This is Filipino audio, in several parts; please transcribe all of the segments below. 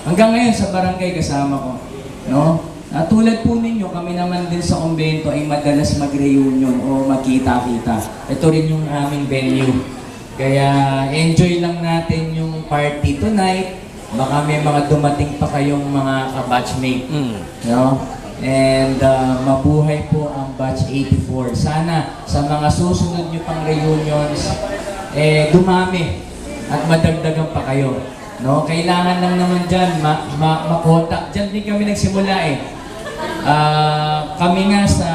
hanggang ngayon sa barangay kasama ko. No? At tulad po ninyo, kami naman din sa kumbento ay madalas mag-reunion o magkita-kita. Ito rin yung aming venue. Kaya enjoy lang natin yung party tonight. Baka may mga dumating pa kayong mga ka-batchmate. No? And mabuhay po ang Batch 84. Sana sa mga susunod nyo pang reunions, dumami at madagdagan pa kayo. No? Kailangan lang naman dyan makontak. Dyan din kami nagsimula eh. Kami nga sa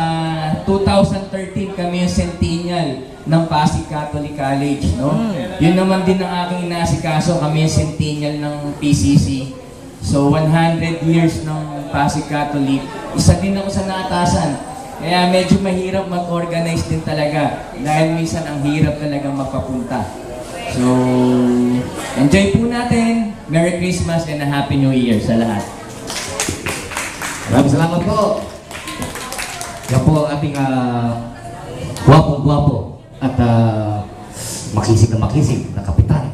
2013 kami yung centennial ng Pasig Catholic College, no? Yun naman din ang aking inasikaso, kami yung centennial ng PCC. So 100 years ng Pasig Catholic, isa din ako sa naatasan. Kaya medyo mahirap mag-organize din talaga dahil minsan ang hirap talaga magpapunta. So enjoy po natin. Merry Christmas and a Happy New Year sa lahat. Maraming salamat po. Yan po ang ating guwapong-guwapo at makisig na kapitan.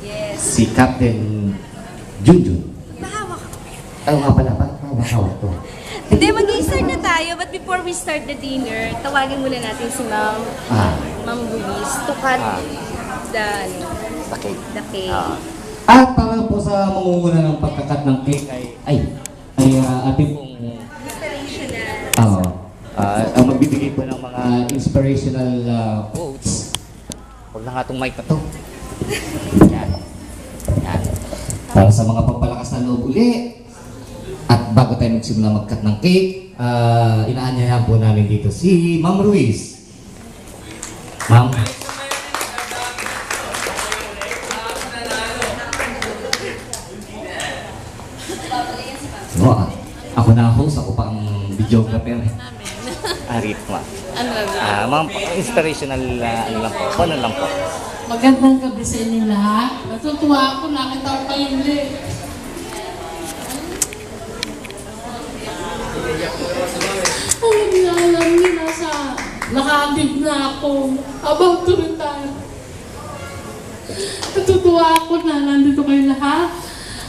Yes. Si Captain Junjun. Mahawak ako. Ayaw nga pala, parang mahawak to. Hindi, mag-i-start na tayo. But before we start the dinner, tawagin muna natin si Ma'am Luis to cut the cake. At para po sa mangunguna ng pagkakat ng cake ay ating pong ang magbibigay po ng mga inspirational quotes. Huwag na nga itong mic na to. Yan. Para sa mga pampalakas na loob uli. At bago tayo magsimula mag-cut ng cake, inaanyayahan po namin dito si Ma'am Ruiz. Ma'am. Ako na host, ako pa ang videographer. Arif ma. Ma'am, inspirational lang po. Ano lang po? Magandang gabi sa inyo lahat. Natutuwa ako, nakita ko kayo ulit. Alam niyo, nakaagib na ako. About to retire. Natutuwa ako na nandito kayo lahat.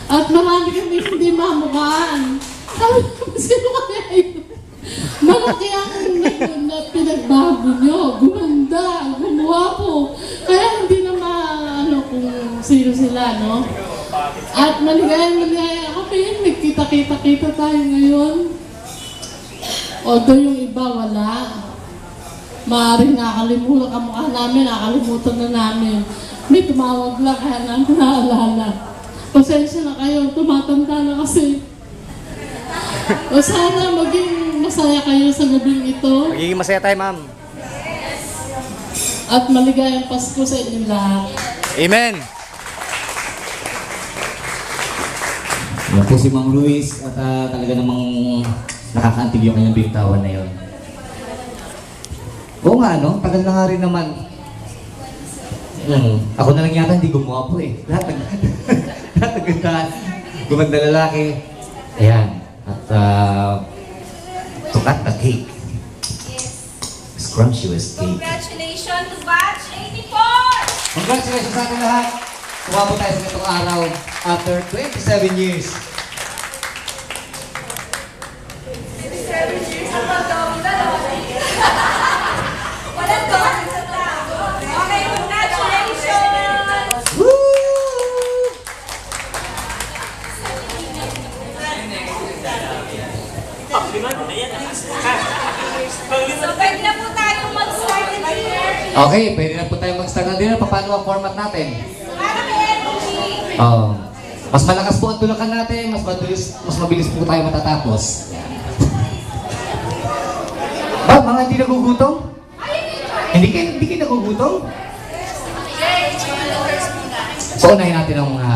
At marami kami hindi mamukhaan. Sabi ko, sino kaya yun? Malaki ang pinagbago nyo. Gumanda, gumawa po. Kaya hindi na maano kung sino sila, no? At maligaya kami. Nagkita-kita tayo ngayon. Although yung iba wala. Maaaring nakalimutan kamukha namin, nakalimutan na namin. May tumawag lang kaya namin naalala. Pasensya na kayo, tumatanda na kasi. O sana maging masaya kayo sa gabing ito. Magiging masaya tayo, ma'am. At maligayang Pasko sa inyo lahat. Amen! Yan po si Ma'am Ruiz at talaga namang nakakaantig yung kanyang bigtawan na yun. Oo nga, no? Tagal na nga rin naman. Ako na lang yata hindi gumawa po eh. Lahat nagandaan. Gumanda lalaki. Ayan. At to cut the cake. Scrumptious cake. Congratulations to Batch 84! Congratulations sa ating lahat. Kumabot tayo sa itong araw after 27 years. 27 years? Walang gawin sa tao. Okay, congratulations! Woo! So, pwede na po tayong mag-start the dinner. Okay, pwede na po tayo mag-start ng dinner. Paano ang format natin? Para may energy. Mas malakas po ang tulakan natin, mas mabilis po tayo matatapos. Ba, mga hindi nagugutom? Hindi kayo nagugutom? So, unahin natin ang mga